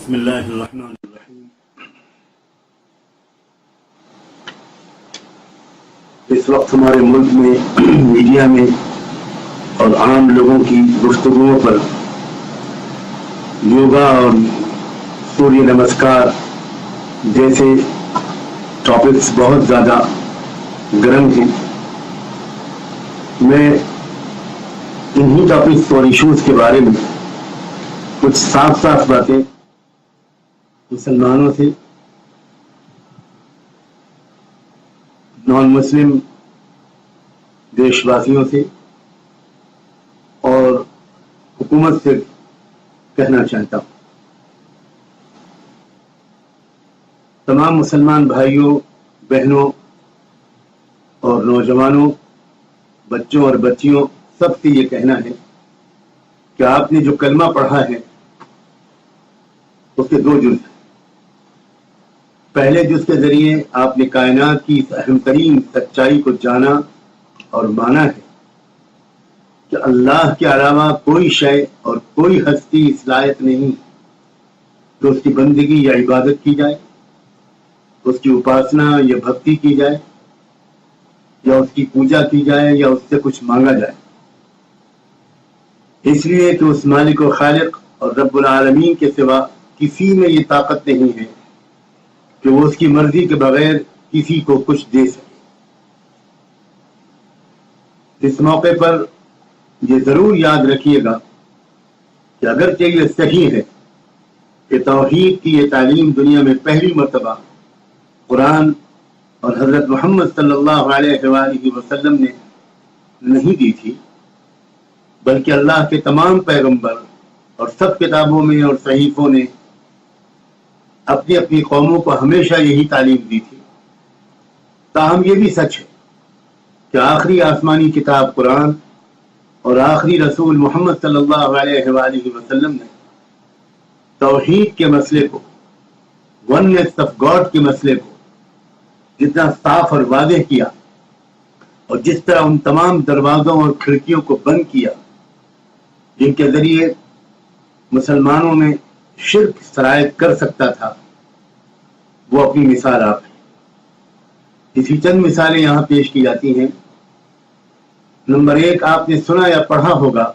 بسم اللہ الرحمن الرحیم۔ اس وقت ہمارے ملک میں میڈیا میں اور عام لوگوں کی گفتگوؤں پر یوگا اور سوریہ نمسکار جیسے ٹاپکس بہت زیادہ گرم ہیں۔ میں انہی ٹاپکس اور ایشوز کے بارے میں کچھ صاف باتیں مسلمانوں سے، نان مسلم دیش واسیوں سے اور حکومت سے کہنا چاہتا ہوں۔ تمام مسلمان بھائیوں، بہنوں اور نوجوانوں، بچوں اور بچیوں سب سے یہ کہنا ہے کہ آپ نے جو کلمہ پڑھا ہے اس کے دو جز ہیں۔ پہلے جز کے ذریعے آپ نے کائنات کی اس اہم ترین سچائی کو جانا اور مانا ہے کہ اللہ کے علاوہ کوئی شے اور کوئی ہستی اس لائق نہیں کہ اس کی بندگی یا عبادت کی جائے، اس کی اپاسنا یا بھکتی کی جائے، یا اس کی پوجا کی جائے، یا اس سے کچھ مانگا جائے، اس لیے کہ اس مالک و خالق اور رب العالمین کے سوا کسی میں یہ طاقت نہیں ہے کہ وہ اس کی مرضی کے بغیر کسی کو کچھ دے سکے۔ اس موقع پر یہ ضرور یاد رکھیے گا کہ اگرچہ یہ صحیح ہے کہ توحید کی یہ تعلیم دنیا میں پہلی مرتبہ قرآن اور حضرت محمد صلی اللہ علیہ وآلہ وسلم نے نہیں دی تھی، بلکہ اللہ کے تمام پیغمبر اور سب کتابوں میں اور صحیفوں نے اپنی اپنی قوموں کو ہمیشہ یہی تعلیم دی تھی۔ تاہم یہ بھی سچ ہے کہ آخری آسمانی کتاب قرآن اور آخری رسول محمد صلی اللہ علیہ وآلہ وسلم نے توحید کے مسئلے کو، وننس آف گاڈ کے مسئلے کو جتنا صاف اور واضح کیا اور جس طرح ان تمام دروازوں اور کھڑکیوں کو بند کیا جن کے ذریعے مسلمانوں میں شرک سرایت کر سکتا تھا، وہ اپنی مثال آپ ہے۔ اسی چند مثالیں یہاں پیش کی جاتی ہیں۔ نمبر 1، آپ نے سنا یا پڑھا ہوگا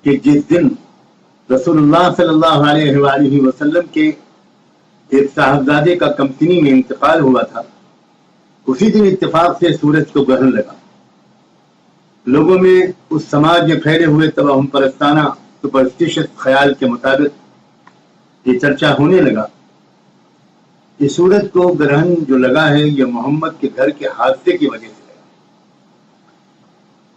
کہ جس دن رسول اللہ صلی اللہ علیہ وآلہ وسلم کے ایک صاحبزادے کا کمسنی میں انتقال ہوا تھا، اسی دن اتفاق سے سورج کو گرہن لگا۔ لوگوں میں اس سماج میں پھیلے ہوئے توہم پرستانہ سپرسٹیشس خیال کے مطابق یہ چرچا ہونے لگا کہ سورج کو گرہن جو لگا ہے یہ محمد کے گھر کے حادثے کی وجہ سے لگا۔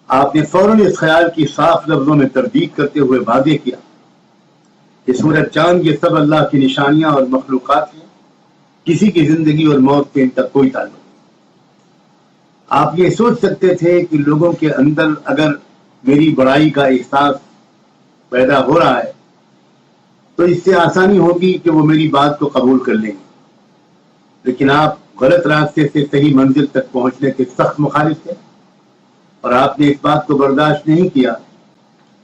آپ نے فوراً اس خیال کی صاف لفظوں میں تردید کرتے ہوئے واضح کیا کہ سورج چاند یہ سب اللہ کی نشانیاں اور مخلوقات ہیں، کسی کی زندگی اور موت سے ان تک کوئی تعلق نہیں۔ آپ یہ سوچ سکتے تھے کہ لوگوں کے اندر اگر میری بڑائی کا احساس پیدا ہو رہا ہے تو اس سے آسانی ہوگی کہ وہ میری بات کو قبول کر لیں گے، لیکن آپ غلط راستے سے صحیح منزل تک پہنچنے کے سخت مخالف تھے، اور آپ نے اس بات کو برداشت نہیں کیا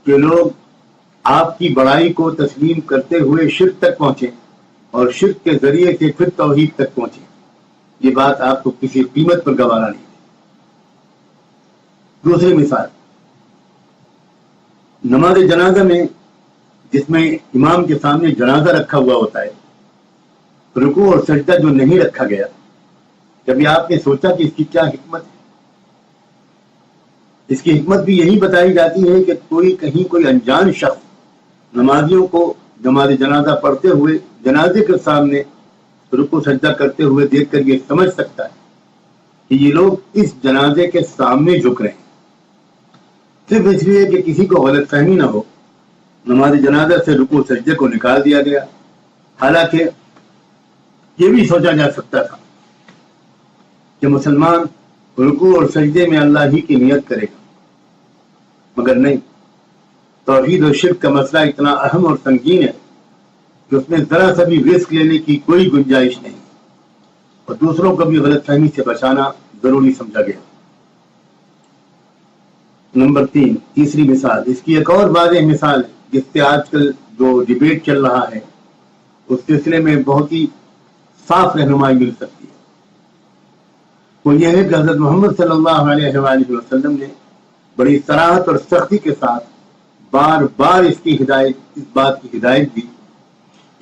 کہ لوگ آپ کی بڑائی کو تسلیم کرتے ہوئے شرک تک پہنچے اور شرک کے ذریعے سے پھر توحید تک پہنچے۔ یہ بات آپ کو کسی قیمت پر گوارا نہیں۔ دوسری مثال، نماز جنازہ میں جس میں امام کے سامنے جنازہ رکھا ہوا ہوتا ہے، رکوع اور سجدہ جو نہیں رکھا گیا، کبھی آپ نے سوچا کہ اس کی کیا حکمت ہے؟ اس کی حکمت بھی یہی بتائی جاتی ہے کہ کہیں کوئی انجان شخص نمازیوں کو نماز جنازہ پڑھتے ہوئے جنازے کے سامنے رکوع سجدہ کرتے ہوئے دیکھ کر یہ سمجھ سکتا ہے کہ یہ لوگ اس جنازے کے سامنے جھک رہے ہیں، صرف اس لیے کہ کسی کو غلط فہمی نہ ہو۔ نماز جنازہ سے رکوع سجدے کو نکال دیا گیا، حالانکہ یہ بھی سوچا جا سکتا تھا کہ مسلمان رکوع اور سجدے میں اللہ ہی کی نیت کرے گا، مگر نہیں۔ توحید و شرک کا مسئلہ اتنا اہم اور سنگین ہے کہ اس میں ذرا سا بھی رسک لینے کی کوئی گنجائش نہیں، اور دوسروں کو بھی غلط فہمی سے بچانا ضروری سمجھا گیا۔ نمبر 3، تیسری مثال، اس کی ایک اور واضح مثال ہے جس سے آج کل جو ڈیبیٹ چل رہا ہے اس سلسلے میں بہت ہی صاف رہنمائی مل سکتی ہے۔ وہ یہ ہے کہ حضرت محمد صلی اللہ علیہ وآلہ وسلم نے بڑی صراحت اور سختی کے ساتھ بار بار اس بات کی ہدایت دی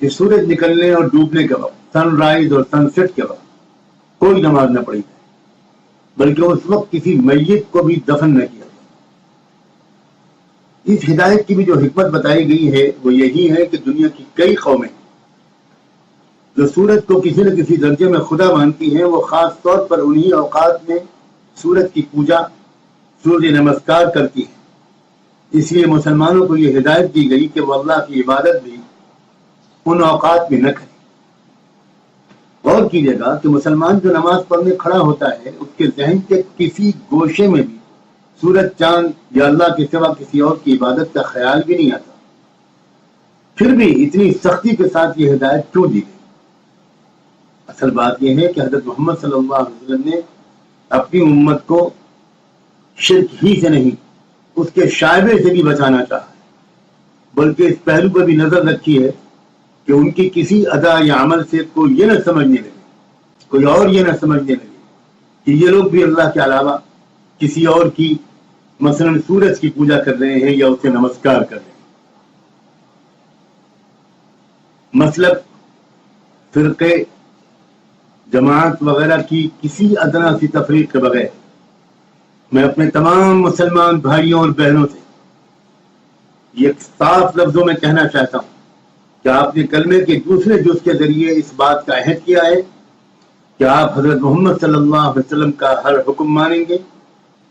کہ سورج نکلنے اور ڈوبنے کے وقت، سن رائز اور سن سیٹ کے وقت کوئی نماز نہ پڑھی جائے، بلکہ اس وقت کسی میت کو بھی دفن نہ کیا جائے۔ اس ہدایت کی بھی جو حکمت بتائی گئی ہے وہ یہی ہے کہ دنیا کی کئی قومیں جو سورج کو کسی نہ کسی درجے میں خدا مانتی ہیں، وہ خاص طور پر انہی اوقات میں سورج کی پوجا، سورج نمسکار کرتی ہیں۔ اس لیے مسلمانوں کو یہ ہدایت دی گئی کہ وہ اللہ کی عبادت بھی ان اوقات میں نہ کریں۔ غور کیجیے گا کہ مسلمان جو نماز پڑھنے کھڑا ہوتا ہے، اس کے ذہن کے کسی گوشے میں بھی سورج، چاند یا اللہ کے سوا کسی اور کی عبادت کا خیال بھی نہیں آتا۔ پھر بھی اتنی سختی کے ساتھ یہ ہدایت کیوں دی گئی؟ اصل بات یہ ہے کہ حضرت محمد صلی اللہ علیہ وسلم نے اپنی امت کو شرک ہی سے نہیں، اس کے شائبے سے بھی بچانا چاہا ہے، بلکہ اس پہلو پر بھی نظر رکھی ہے کہ ان کی کسی ادا یا عمل سے کوئی یہ نہ سمجھنے لگے، کوئی اور یہ نہ سمجھنے لگے کہ یہ لوگ بھی اللہ کے علاوہ کسی اور کی، مثلا سورج کی پوجا کر رہے ہیں یا اسے نمسکار کر رہے ہیں۔ مسلک، فرقے، جماعت وغیرہ کی کسی ادنا سی تفریق کے بغیر میں اپنے تمام مسلمان بھائیوں اور بہنوں سے یہ صاف لفظوں میں کہنا چاہتا ہوں کہ آپ نے کلمے کے دوسرے جز کے ذریعے اس بات کا عہد کیا ہے کہ آپ حضرت محمد صلی اللہ علیہ وسلم کا ہر حکم مانیں گے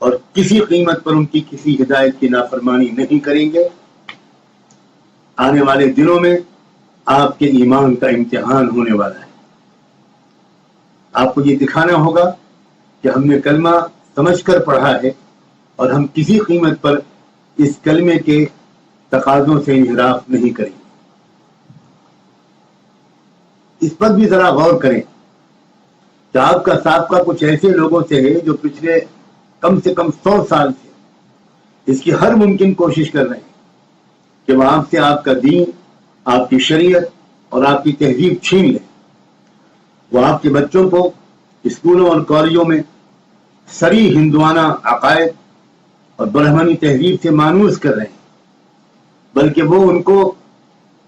اور کسی قیمت پر ان کی کسی ہدایت کی نافرمانی نہیں کریں گے۔ آنے والے دنوں میں آپ کے ایمان کا امتحان ہونے والا ہے۔ آپ کو یہ دکھانا ہوگا کہ ہم نے کلمہ سمجھ کر پڑھا ہے اور ہم کسی قیمت پر اس کلمے کے تقاضوں سے انحراف نہیں کریں گے۔ اس پر بھی ذرا غور کریں کہ آپ کا سابقہ کچھ ایسے لوگوں سے ہے جو پچھلے کم سے کم 100 سال سے اس کی ہر ممکن کوشش کر رہے ہیں کہ وہ آپ سے آپ کا دین، آپ کی شریعت اور آپ کی تہذیب چھین لیں۔ وہ آپ کے بچوں کو اسکولوں اور کالجوں میں سری ہندوانہ عقائد اور برہمنی تہذیب سے مانوس کر رہے ہیں، بلکہ وہ ان کو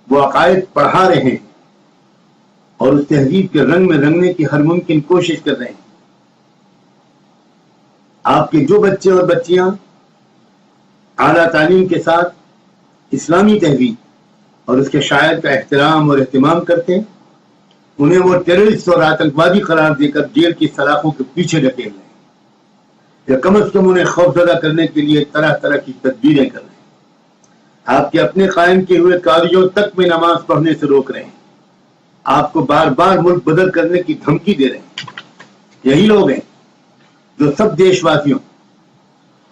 وہ عقائد پڑھا رہے ہیں اور اس تہذیب کے رنگ میں رنگنے کی ہر ممکن کوشش کر رہے ہیں۔ آپ کے جو بچے اور بچیاں اعلیٰ تعلیم کے ساتھ اسلامی تہذیب اور اس کے شاعر کا احترام اور اہتمام کرتے ہیں، انہیں وہ ٹیررسٹ اور آتنکوادی قرار دے کر جیل کی سلاخوں کے پیچھے ڈھکیل رہے ہیں، یا کم از کم انہیں خوفزدہ کرنے کے لیے طرح طرح کی تدبیریں کر رہے ہیں۔ آپ کے اپنے قائم کیے ہوئے کالجوں تک میں نماز پڑھنے سے روک رہے ہیں، آپ کو بار بار ملک بدل کرنے کی دھمکی دے رہے ہیں۔ یہی لوگ ہیں جو سب دیش واسیوں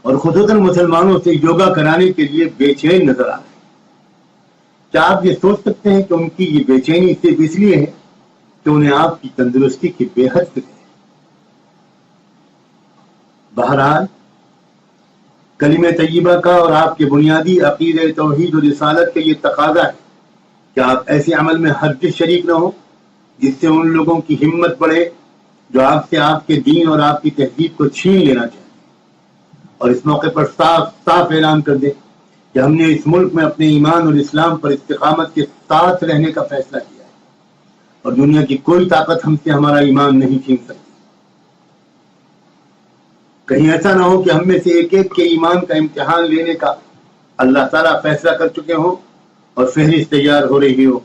اور خصوصاً مسلمانوں سے یوگا کرانے کے لیے بے چین نظر آ رہے ہیں۔ کیا آپ یہ سوچ سکتے ہیں کہ ان کی یہ بے چینی صرف اس لیے ہے کہ انہیں آپ کی تندرستی کی بے حد فکر ہے؟ بہرحال کلمہ طیبہ کا اور آپ کے بنیادی عقیدہ توحید و رسالت کا یہ تقاضا ہے کہ آپ ایسے عمل میں ہرگز شریک نہ ہو جس سے ان لوگوں کی ہمت بڑھے جو آپ سے آپ کے دین اور آپ کی تہذیب کو چھین لینا چاہتے ہیں، اور اس موقع پر صاف صاف اعلان کر دیں کہ ہم نے اس ملک میں اپنے ایمان اور اسلام پر استقامت کے ساتھ رہنے کا فیصلہ کیا ہے اور دنیا کی کوئی طاقت ہم سے ہمارا ایمان نہیں چھین سکتی۔ کہیں ایسا نہ ہو کہ ہم میں سے ایک ایک کے ایمان کا امتحان لینے کا اللہ تعالیٰ فیصلہ کر چکے ہوں اور فہرست تیار ہو رہی ہو۔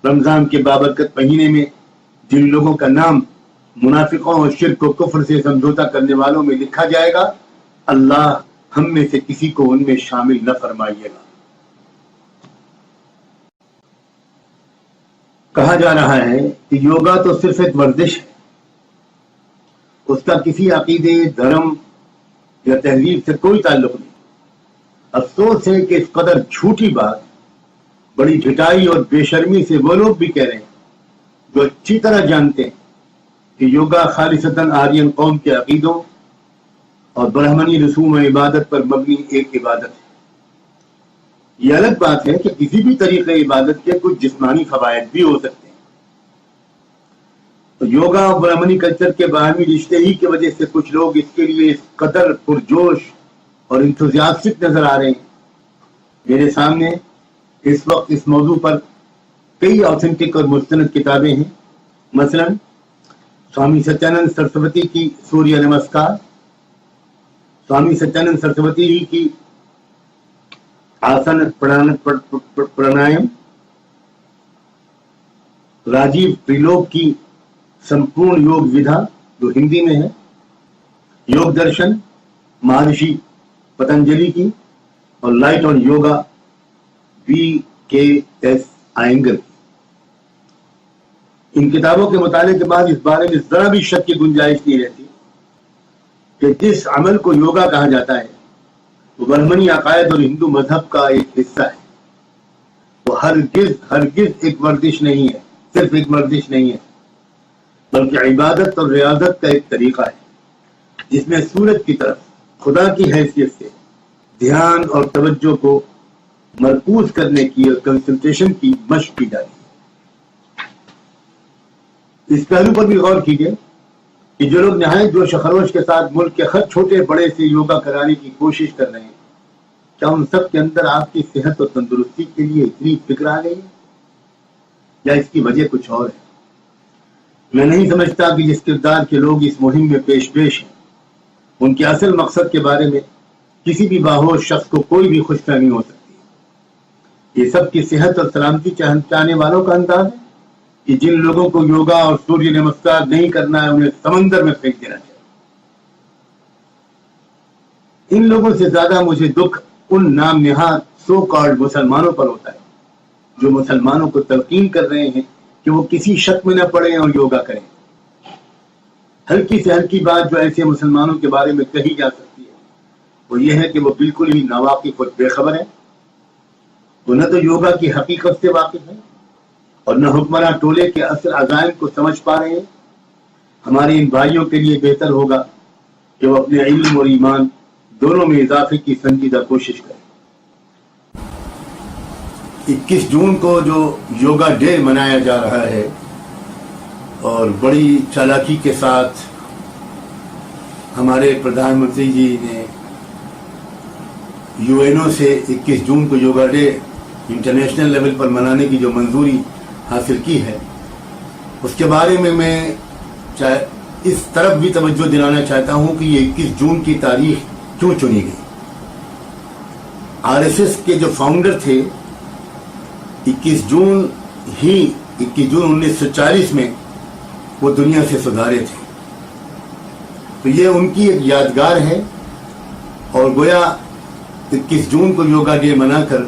رمضان کے بابرکت مہینے میں جن لوگوں کا نام منافقوں اور شرک و کفر سے سمجھوتا کرنے والوں میں لکھا جائے گا، اللہ ہم میں سے کسی کو ان میں شامل نہ فرمائیے گا۔ کہا جا رہا ہے کہ یوگا تو صرف ایک ورزش ہے، اس کا کسی عقیدے، دھرم یا تہذیب سے کوئی تعلق نہیں۔ افسوس ہے کہ اس قدر جھوٹی بات بڑی جھٹائی اور بے شرمی سے وہ لوگ بھی کہہ رہے ہیں جو اچھی طرح جانتے ہیں کہ یوگا خالصتاً آرین قوم کے عقیدوں اور برہمنی رسوم و عبادت پر مبنی ایک عبادت ہے۔ یہ الگ بات ہے کہ کسی بھی طریقے عبادت کے کچھ جسمانی فوائد بھی ہو سکتے ہیں. تو یوگا اور برہمنی کلچر کے باہمی رشتے ہی کی وجہ سے کچھ لوگ اس کے لیے اس قدر پرجوش اور انتھوزیاسٹک نظر آ رہے ہیں. میرے سامنے اس وقت اس موضوع پر کئی آتھینٹک اور مستند کتابیں ہیں. مثلا سوامی ستیانند سرسوتی کی سوریہ نمسکار، سوامی ستیانند سرسوتی ہی کی آسن پرانایم، راجیو تریلوک کی سمپورن یوگ ودھا جو ہندی میں ہے، یوگ درشن مہارشی پتنجلی کی، اور light on yoga VKS Iyengar کی. ان کتابوں کے مطالعے کے بعد اس بارے میں ذرا بھی شک کی گنجائش نہیں رہتی کہ جس عمل کو یوگا کہا جاتا ہے وہ برہمنی عقائد اور ہندو مذہب کا ایک حصہ ہے. وہ ہرگز ایک ورزش نہیں ہے، صرف ایک ورزش نہیں ہے، بلکہ عبادت اور ریاضت کا ایک طریقہ ہے جس میں سورج کی طرف خدا کی حیثیت سے دھیان اور توجہ کو مرکوز کرنے کی اور کنسنٹریشن کی مشق کی جاتی ہے. اس پہلو پر بھی غور کیجیے کہ جو لوگ نہایت جوش و خروش کے ساتھ ملک کے ہر چھوٹے بڑے سے یوگا کرانے کی کوشش کر رہے ہیں، کیا ان سب کے اندر آپ کی صحت اور تندرستی کے لیے اتنی فکر آ گئی ہے، یا اس کی وجہ کچھ اور ہے؟ میں نہیں سمجھتا کہ جس کردار کے لوگ اس مہم میں پیش ہیں ان کے اصل مقصد کے بارے میں کسی بھی باہوش شخص کو کوئی بھی خوش فہمی ہو سکتی. یہ سب کی صحت اور سلامتی چاہنے والوں کا انداز ہے کہ جن لوگوں کو یوگا اور سوریہ نمسکار نہیں کرنا ہے انہیں سمندر میں پھینک دینا چاہیے. ان لوگوں سے زیادہ مجھے دکھ ان نام نہاد سو کالڈ مسلمانوں پر ہوتا ہے جو مسلمانوں کو تلقین کر رہے ہیں کہ وہ کسی شک میں نہ پڑیں اور یوگا کریں. ہلکی سے ہلکی بات جو ایسے مسلمانوں کے بارے میں کہی جا سکتی ہے وہ یہ ہے کہ وہ بالکل ہی ناواقف اور بے خبر ہیں. وہ نہ تو یوگا کی حقیقت سے واقف ہیں اور نہ حکمراں ٹولے کے اصل عزائم کو سمجھ پا رہے ہیں. ہمارے ان بھائیوں کے لیے بہتر ہوگا کہ وہ اپنے علم اور ایمان دونوں میں اضافے کی سنجیدہ کوشش کریں. 21 جون کو جو یوگا ڈے منایا جا رہا ہے اور بڑی چالاکی کے ساتھ ہمارے پردھان منتری جی نے UN سے 21 جون کو یوگا ڈے انٹرنیشنل لیول پر منانے کی جو منظوری حاصل کی ہے، اس کے بارے میں اس طرف بھی توجہ دلانا چاہتا ہوں کہ یہ 21 جون کی تاریخ کیوں چنی گئی. RSS کے جو فاؤنڈر تھے 21 جون 1940 میں وہ دنیا سے سدھارے تھے، تو یہ ان کی ایک یادگار ہے. اور گویا 21 جون کو یوگا ڈے منا کر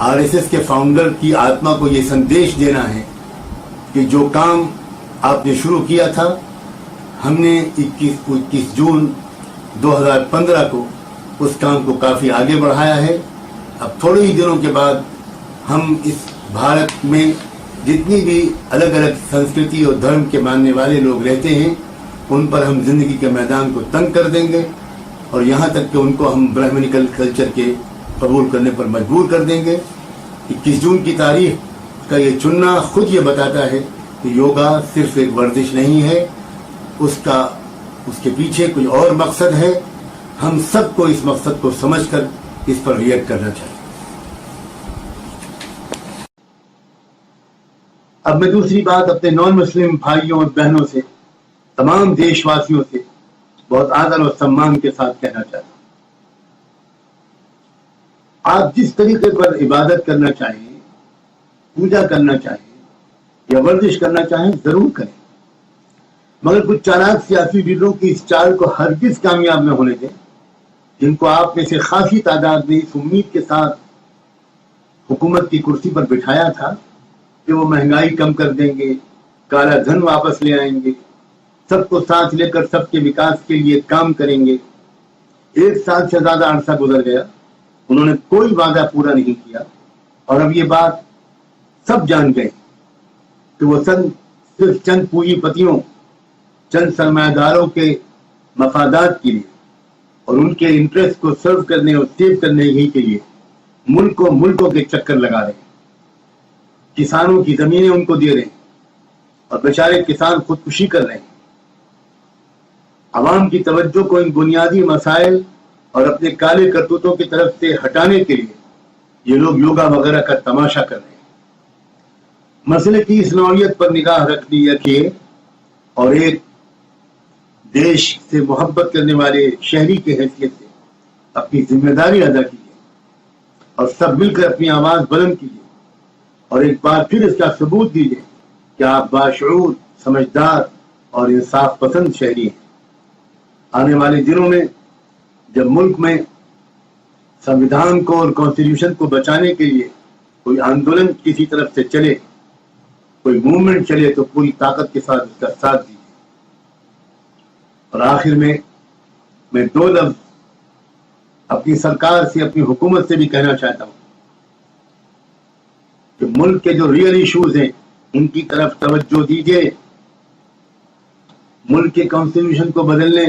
RSS کے فاؤنڈر کی آتما کو یہ سندیش دینا ہے کہ جو کام آپ نے شروع کیا تھا ہم نے 21 جون 2015 کو اس کام کو کافی آگے بڑھایا ہے. اب تھوڑے ہی دنوں کے بعد ہم اس بھارت میں جتنی بھی الگ الگ سنسکرتی اور دھرم کے ماننے والے لوگ رہتے ہیں ان پر ہم زندگی کے میدان کو تنگ کر دیں گے اور یہاں تک کہ ان کو ہم برہمنیکل کلچر کے قبول کرنے پر مجبور کر دیں گے. 21 جون کی تاریخ کا یہ چننا خود یہ بتاتا ہے کہ یوگا صرف ایک ورزش نہیں ہے، اس کے پیچھے کوئی اور مقصد ہے. ہم سب کو اس مقصد کو سمجھ کر اس پر ریئیکٹ کرنا چاہیے. اب میں دوسری بات اپنے نان مسلم بھائیوں اور بہنوں سے، تمام دیش واسیوں سے بہت آدر اور سمان کے ساتھ کہنا چاہتا ہوں. آپ جس طریقے پر عبادت کرنا چاہیں، پوجا کرنا چاہیں یا ورزش کرنا چاہیں ضرور کریں، مگر کچھ چالاک سیاسی لیڈروں کی اس چال کو ہرگز کامیاب نہ ہونے دیں جن کو آپ میں سے خاصی تعداد نے اس امید کے ساتھ حکومت کی کرسی پر بٹھایا تھا کہ وہ مہنگائی کم کر دیں گے، کالا دھن واپس لے آئیں گے، سب کو ساتھ لے کر سب کے وکاس کے لیے کام کریں گے. 1 سال سے زیادہ عرصہ گزر گیا، انہوں نے کوئی وعدہ پورا نہیں کیا، اور اب یہ بات سب جان گئے کہ وہ صرف چند پونجی پتیوں، چند سرمایہ داروں کے مفادات کے لیے اور ان کے انٹرسٹ کو سرو کرنے اور سیو کرنے ہی کے لیے ملکوں کے چکر لگا رہے ہیں. کسانوں کی زمینیں ان کو دے رہے ہیں اور بیچارے کسان خودکشی کر رہے ہیں. عوام کی توجہ کو ان بنیادی مسائل اور اپنے کالے کرتوتوں کی طرف سے ہٹانے کے لیے یہ لوگ یوگا وغیرہ کا تماشا کر رہے ہیں. مسئلے کی اس نوعیت پر نگاہ رکھیے اور ایک دیش سے محبت کرنے والے شہری کی حیثیت سے اپنی ذمہ داری ادا کیجیے اور سب مل کر اپنی آواز بلند کیجیے اور ایک بار پھر اس کا ثبوت دیجیے کہ آپ باشعور، سمجھدار اور انصاف پسند شہری ہیں. آنے والے دنوں میں جب ملک میں سنویدھان کو اور کانسٹیٹیوشن کو بچانے کے لیے کوئی آندولن کسی طرف سے چلے، کوئی موومنٹ چلے، تو پوری طاقت کے ساتھ اس کا ساتھ دیجیے. اور آخر میں 2 لفظ اپنی سرکار سے، اپنی حکومت سے بھی کہنا چاہتا ہوں کہ ملک کے جو ریئل ایشوز ہیں ان کی طرف توجہ دیجیے. ملک کے کانسٹیٹیوشن کو بدلنے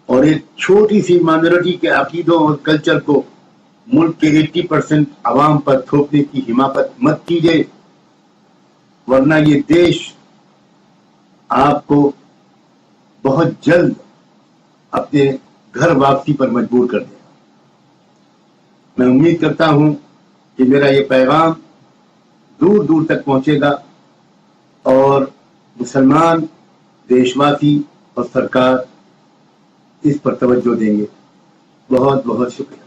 اور ایک چھوٹی سی مائنورٹی کے عقیدوں اور کلچر کو ملک کے 80% عوام پر تھوپنے کی حماقت مت کیجیے، ورنہ یہ دیش آپ کو بہت جلد اپنے گھر واپسی پر مجبور کر دے گا. میں امید کرتا ہوں کہ میرا یہ پیغام دور دور تک پہنچے گا اور مسلمان دیشواسی اور سرکار اس پر توجہ دیں گے. بہت بہت شکریہ.